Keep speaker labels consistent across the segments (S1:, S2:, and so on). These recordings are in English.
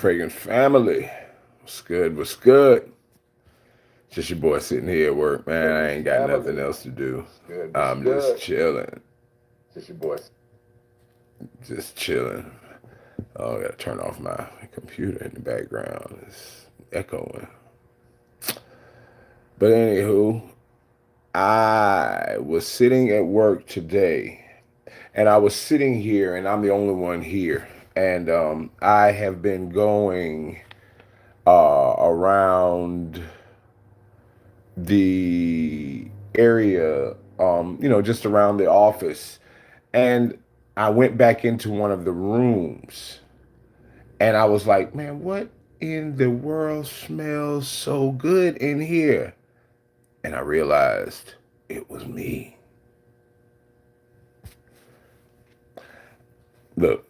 S1: Fragrance family. What's good? What's good? Just your boy sitting here at work, man. I ain't got nothing else to do. I'm just chilling.
S2: Just your boy.
S1: Just chilling. Oh, I gotta turn off my computer in the background. It's echoing. But anywho, I was sitting at work today, and I was sitting here, and I'm the only one here. And I have been going around the area, just around the office. And I went back into one of the rooms and I was like, man, what in the world smells so good in here? And I realized it was me. Look,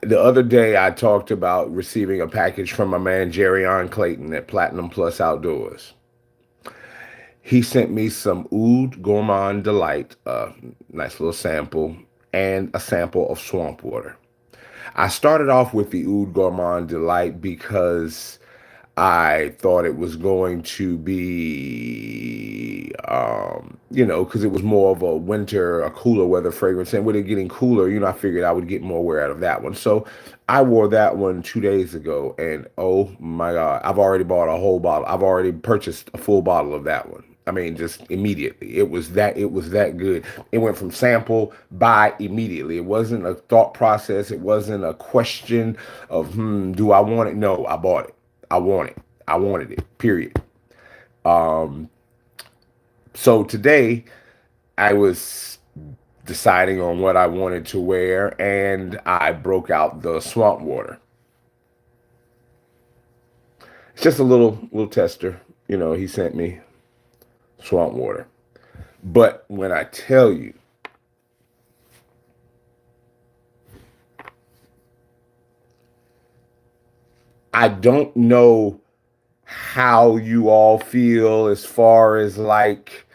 S1: the other day I talked about receiving a package from my man Jarion Clayton at Platinum Plus Outdoors. He sent me some Oud Gourmand Delight, a nice little sample, and a sample of swamp water. I started off with the Oud Gourmand Delight because I thought it was going to be, because it was more of a winter, a cooler weather fragrance. And with it getting cooler, I figured I would get more wear out of that one. So I wore that one 2 days ago, and oh my God, I've already bought a whole bottle. I've already purchased a full bottle of that one. I mean, just immediately. It was that good. It went from sample buy immediately. It wasn't a thought process. It wasn't a question of, do I want it? No, I bought it. I want it. I wanted it. Period. Um, so today I was deciding on what I wanted to wear, and I broke out the swamp water. It's just a little tester, he sent me swamp water. But when I tell you, I don't know how you all feel as far as like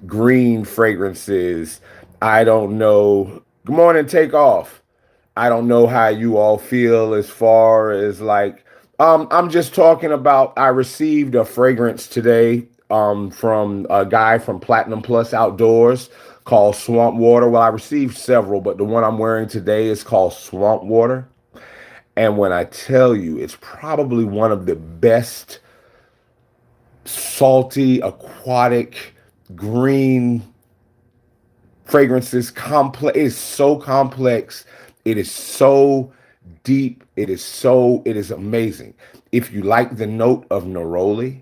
S1: green fragrances. I don't know. Good morning, take off. I don't know how you all feel as far as like I'm just talking about I received a fragrance today from a guy from Platinum Plus Outdoors called Swamp Water. Well, I received several, but the one I'm wearing today is called Swamp Water. And when I tell you, it's probably one of the best salty, aquatic, green fragrances. Complex. It's so complex. It is so deep. It is amazing. If you like the note of neroli,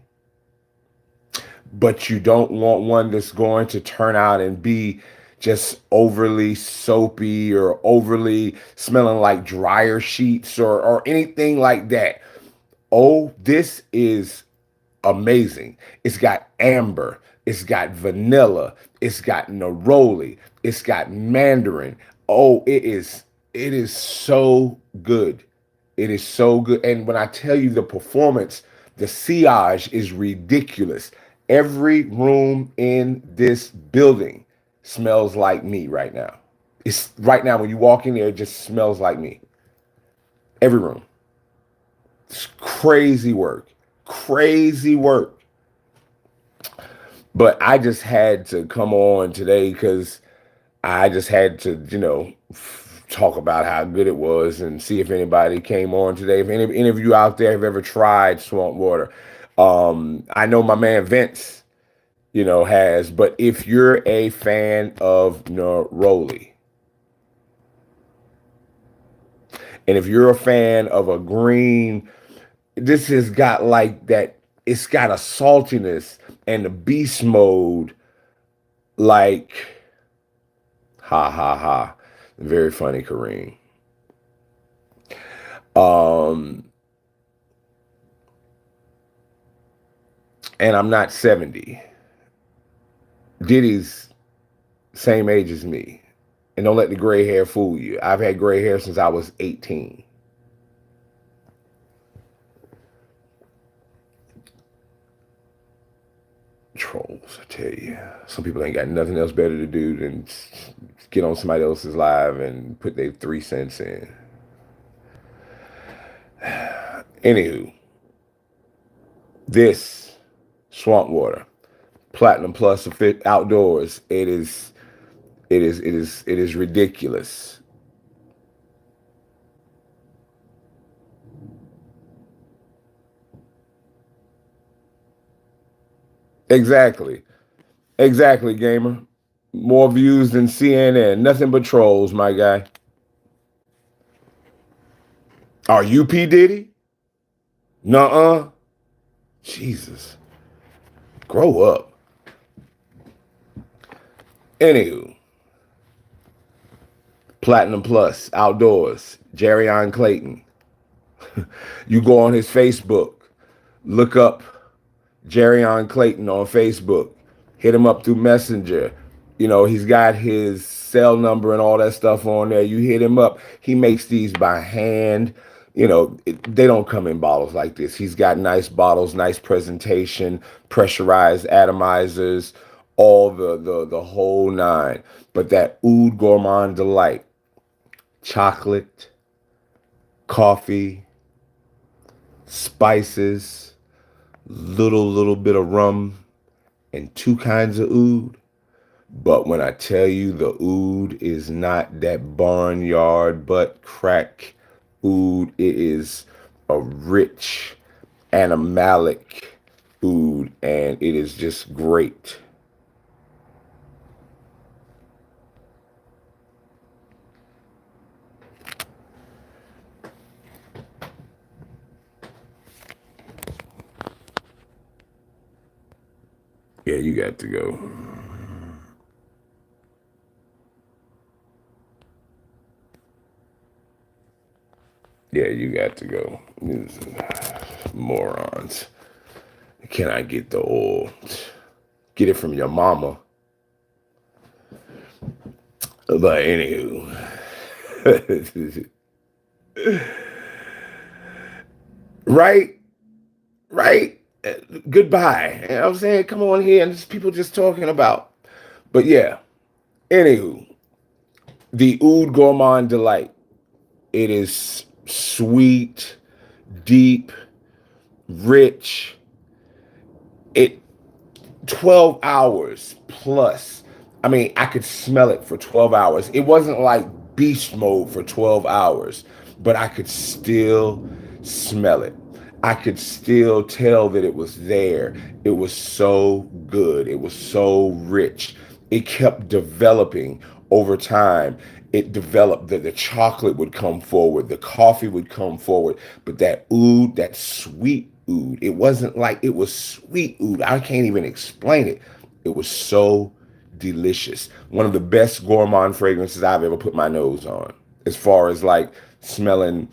S1: but you don't want one that's going to turn out and be just overly soapy or overly smelling like dryer sheets or anything like that. Oh, this is amazing. It's got amber, it's got vanilla, it's got neroli, it's got mandarin. Oh, it is so good. It is so good. And when I tell you the performance, the sillage is ridiculous. Every room in this building smells like me right now. It's right now when you walk in there, it just smells like me. Every room. It's crazy work. Crazy work. But I just had to come on today because I just had to, talk about how good it was and see if anybody came on today. If any of you out there have ever tried swamp water, I know my man Vince, has. But if you're a fan of neroli, and if you're a fan of a green, this has got like that. It's got a saltiness and the beast mode, like ha ha ha. Very funny, Kareem. Um, and I'm not 70. Diddy's same age as me. And don't let the gray hair fool you. I've had gray hair since I was 18. Trolls, I tell you. Some people ain't got nothing else better to do than get on somebody else's live and put their 3 cents in. Anywho, this swamp water, platinum plus fit outdoors. It is ridiculous. Exactly. Exactly, gamer. More views than CNN. Nothing but trolls, my guy. Are you P. Diddy? Nuh-uh. Jesus. Grow up. Anywho, Platinum Plus, outdoors, Jarion Clayton. You go on his Facebook, look up Jarion Clayton on Facebook, hit him up through Messenger. He's got his cell number and all that stuff on there. You hit him up. He makes these by hand. They don't come in bottles like this. He's got nice bottles, nice presentation, pressurized atomizers, all the whole nine. But that Oud Gourmand Delight, chocolate, coffee, spices, little bit of rum, and two kinds of oud. But when I tell you the oud is not that barnyard butt crack oud, it is a rich animalic oud, and it is just great. Yeah, you got to go. Yeah, you got to go. Morons. Can I get the oil? Get it from your mama. But anywho. Right? Right? Goodbye. You know what I'm saying? Come on here and just people just talking about. But yeah. Anywho. The Oud Gourmand Delight. It is sweet, deep, rich. It 12 hours plus. I mean, I could smell it for 12 hours. It wasn't like beast mode for 12 hours, but I could still smell it. I could still tell that it was there. It was so good. It was so rich. It kept developing over time. It developed that the chocolate would come forward, the coffee would come forward, but that oud, that sweet oud, it wasn't like it was sweet oud. I can't even explain it. It was so delicious. One of the best gourmand fragrances I've ever put my nose on, as far as like smelling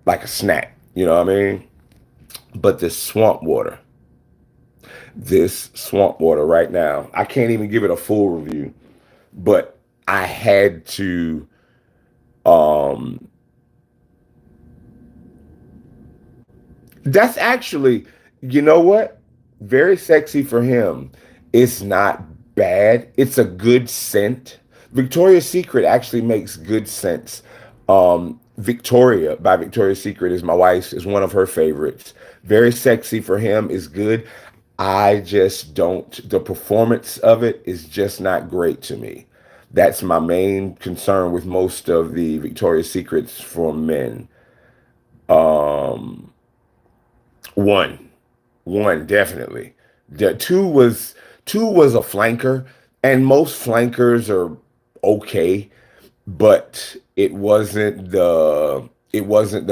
S1: like a snack. You know what I mean? But this swamp water right now, I can't even give it a full review, but I had to um that's actually, you know what? Very sexy for him. It's not bad. It's a good scent. Victoria's Secret actually makes good scents. Victoria by Victoria's Secret is my wife's, is one of her favorites. Very sexy for him is good. I just don't, the performance of it is just not great to me. That's my main concern with most of the Victoria's Secrets for men. Um, One, one definitely. The two was a flanker, and most flankers are okay, but it wasn't the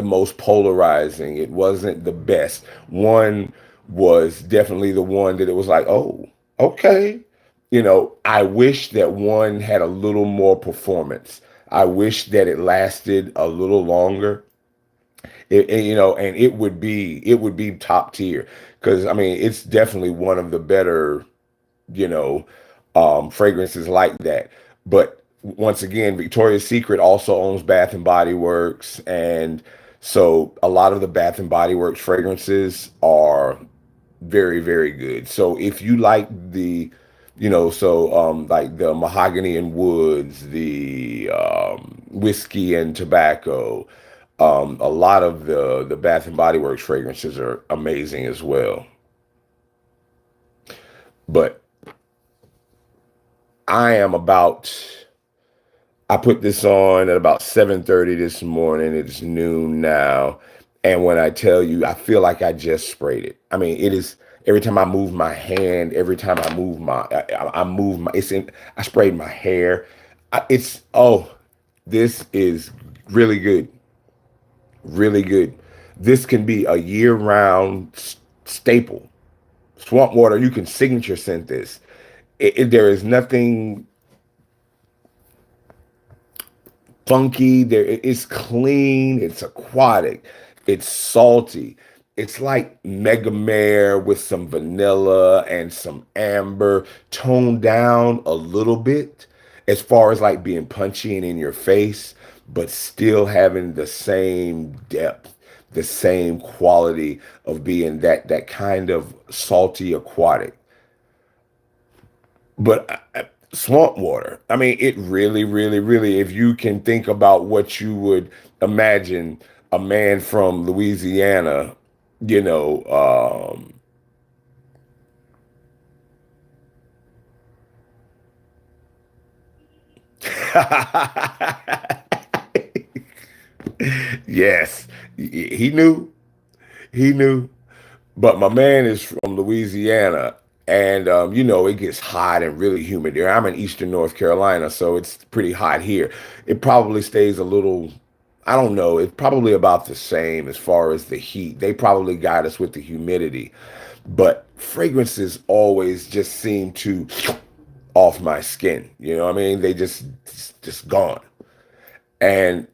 S1: most polarizing. It wasn't the best. One was definitely the one that it was like, oh, okay. I wish that one had a little more performance. I wish that it lasted a little longer. And it would be top tier, because I mean it's definitely one of the better, you know fragrances like that. But once again, Victoria's Secret also owns Bath and Body Works, and so a lot of the Bath and Body Works fragrances are very, very good. So if you like like the mahogany and woods, the whiskey and tobacco, A lot of the Bath and Body Works fragrances are amazing as well. But I am about I put this on at about 7:30 this morning. It's noon now. And when I tell you, I feel like I just sprayed it. I mean, it is every time I move my hand, every time I move I move my, I sprayed my hair. This is really good. Really good. This can be a year-round staple. Swamp water, you can signature scent this. There is nothing funky. It's clean. It's aquatic. It's salty. It's like Mega Mare with some vanilla and some amber, toned down a little bit, as far as like being punchy and in your face, but still having the same depth, the same quality of being that kind of salty aquatic. But swamp water, I mean, it really, really, really, if you can think about what you would imagine a man from Louisiana, you know, yes, he knew, he knew. But my man is from Louisiana, and it gets hot and really humid there. I'm in Eastern North Carolina, so it's pretty hot here. It probably stays a little, I don't know, it's probably about the same as far as the heat. They probably got us with the humidity, but fragrances always just seem to off my skin. You know what I mean? They just gone. And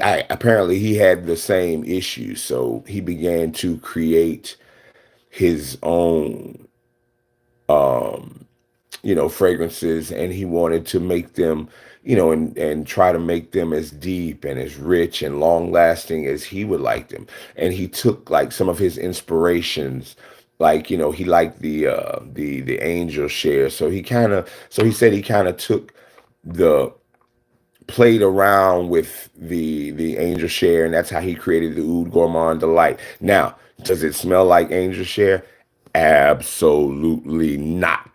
S1: apparently he had the same issue, so he began to create his own um fragrances, and he wanted to make them, and try to make them as deep and as rich and long lasting as he would like them. And he took like some of his inspirations, like he liked the angel share, so he said he kind of took the played around with the angel share, and that's how he created the Oud Gourmand Delight. Now, does it smell like angel share? Absolutely not.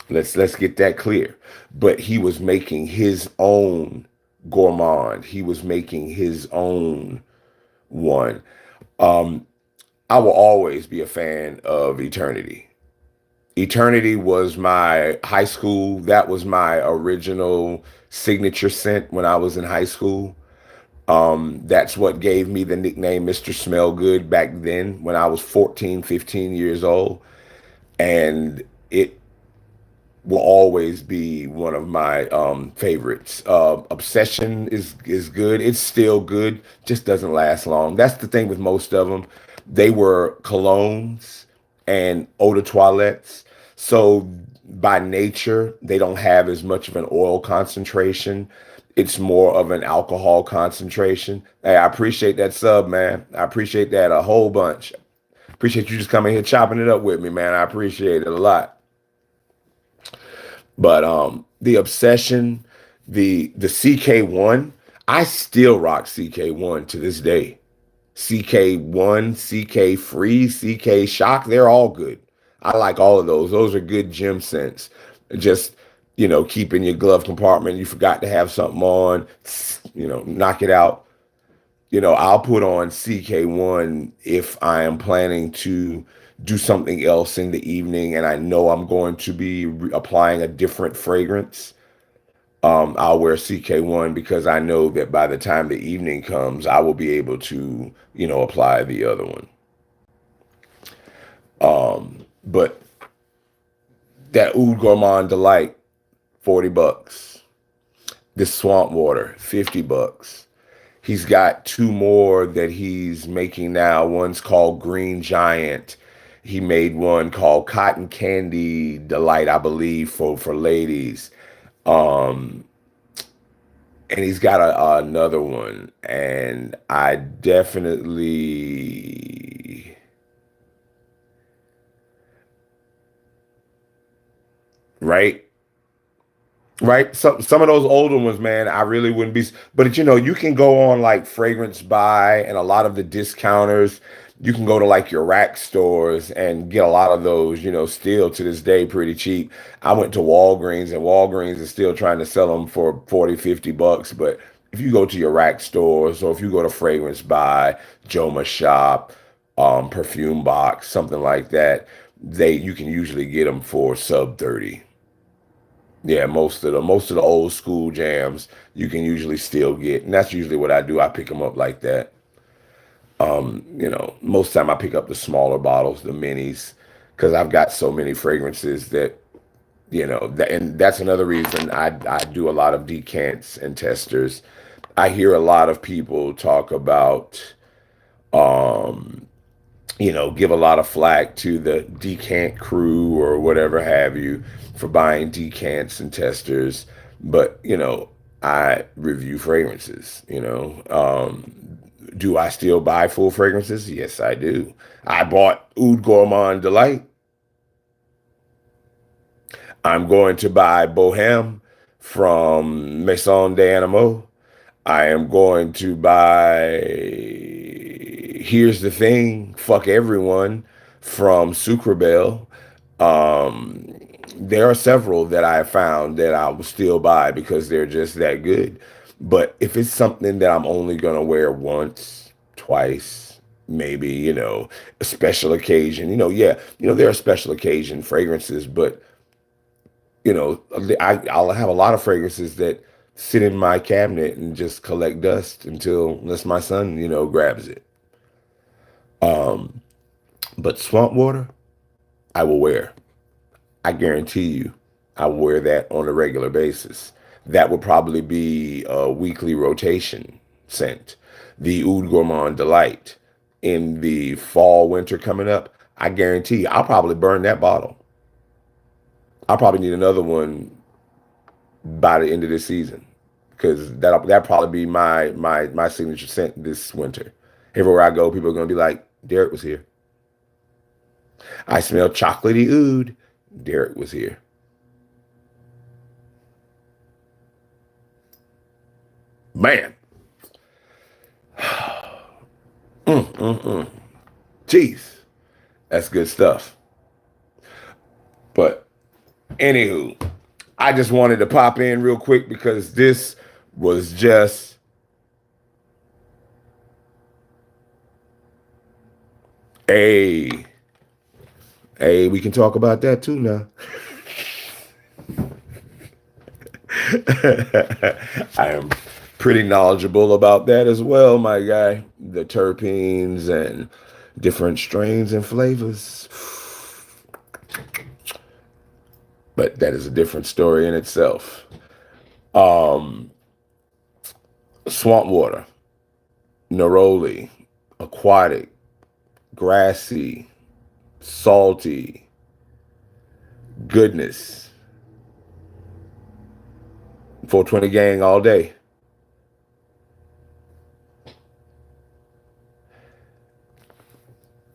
S1: Let's get that clear. But he was making his own gourmand. He was making his own one. Um, I will always be a fan of Eternity. Eternity was my high school. That was my original signature scent when I was in high school. That's what gave me the nickname Mr. Smell Good back then when I was 14, 15 years old. And it will always be one of my favorites. Obsession is good. It's still good. Just doesn't last long. That's the thing with most of them. They were colognes and eau de toilettes. So by nature, they don't have as much of an oil concentration. It's more of an alcohol concentration. Hey, I appreciate that sub, man. I appreciate that a whole bunch. Appreciate you just coming here chopping it up with me, man. I appreciate it a lot. But the obsession, the CK1, I still rock CK1 to this day. CK1, CK Free, CK Shock, they're all good. I like all of those. Those are good gym scents. Just, keep in your glove compartment. You forgot to have something on, knock it out. I'll put on CK1 if I am planning to do something else in the evening and I know I'm going to be applying a different fragrance. I'll wear CK1 because I know that by the time the evening comes, I will be able to, apply the other one. But that Oud Gourmand Delight, $40. This Swamp Water, $50. He's got two more that he's making now. One's called Green Giant. He made one called Cotton Candy Delight, I believe, for ladies. Um, and he's got another one. And I definitely, right? Right? Some of those older ones, man, I really wouldn't be. But you can go on like Fragrance Buy and a lot of the discounters. You can go to like your rack stores and get a lot of those, still to this day pretty cheap. I went to Walgreens and Walgreens is still trying to sell them for 40, $50. But if you go to your rack stores or if you go to Fragrance Buy, Joma Shop, Perfume Box, something like that, you can usually get them for sub 30. Yeah, most of the old school jams you can usually still get, and that's usually what I do. I pick them up like that. Most of the time I pick up the smaller bottles, the minis, because I've got so many fragrances that and that's another reason I do a lot of decants and testers. I hear a lot of people talk about um, give a lot of flack to the decant crew or whatever have you for buying decants and testers. But, I review fragrances, Do I still buy full fragrances? Yes, I do. I bought Oud Gourmand Delight. I'm going to buy Bohème from Maison des Animaux. I am going to buy Here's the Thing, Fuck Everyone from Sucrabelle. Um, there are several that I have found that I will still buy because they're just that good. But if it's something that I'm only going to wear once, twice, maybe, a special occasion, yeah, there are special occasion fragrances, but you know, I'll have a lot of fragrances that sit in my cabinet and just collect dust unless my son, grabs it. Um, but swamp water, I will wear. I guarantee you, I will wear that on a regular basis. That would probably be a weekly rotation scent. The Oud Gourmand Delight in the fall, winter coming up, I guarantee you, I'll probably burn that bottle. I'll probably need another one by the end of this season because that probably be my signature scent this winter. Everywhere I go, people are gonna be like, Derek was here. I smell chocolatey oud. Derek was here. Man. Mm. Jeez. That's good stuff. But anywho, I just wanted to pop in real quick because this was just a we can talk about that too now. I am pretty knowledgeable about that as well, my guy. The terpenes and different strains and flavors. But that is a different story in itself. Um, Swamp water, neroli, aquatic, grassy, salty, goodness. 420 gang all day.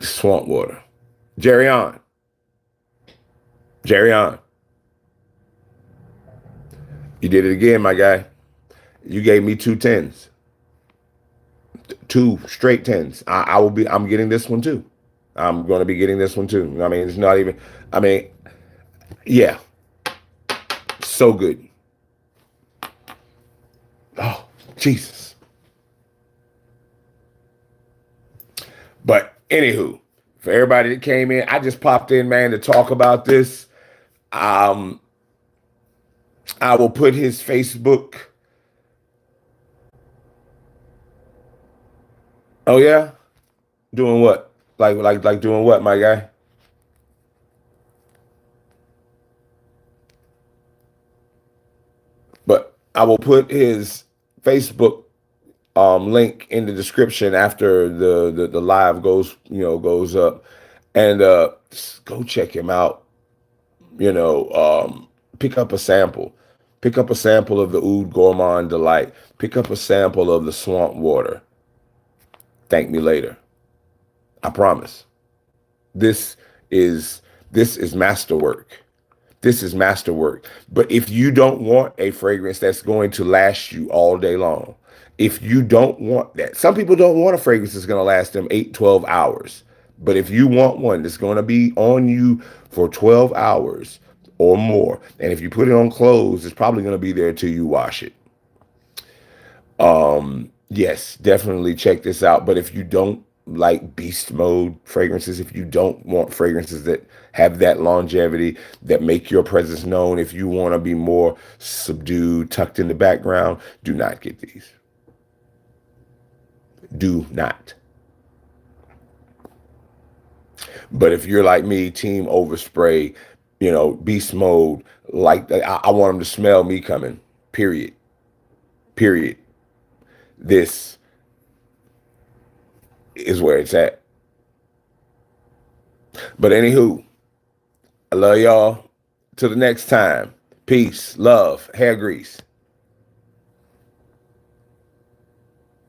S1: Swamp water. Jarion. Jarion. You did it again, my guy. You gave me two tens. Two straight tens. I'm getting this one too. I'm gonna be getting this one too. I mean, it's not even I mean, yeah. So good. Oh, Jesus. But anywho, for everybody that came in, I just popped in, man, to talk about this. Um, I will put his Facebook. Oh yeah, doing what? Like doing what, my guy? But I will put his Facebook link in the description after the live goes up, and go check him out. Pick up a sample. Pick up a sample of the Oud Gourmand Delight. Pick up a sample of the Swamp Water. Thank me later. I promise. This is this is masterwork. This is masterwork. But if you don't want a fragrance that's going to last you all day long, if you don't want that, some people don't want a fragrance that's going to last them 8, 12 hours. But if you want one that's going to be on you for 12 hours or more, and if you put it on clothes, it's probably going to be there until you wash it. Yes, definitely check this out. But if you don't like beast mode fragrances, if you don't want fragrances that have that longevity, that make your presence known, if you want to be more subdued, tucked in the background, do not get these. Do not. But if you're like me, team overspray, beast mode, like I want them to smell me coming. Period. Period. This is where it's at. But anywho, I love y'all. Till the next time. Peace, love, hair grease.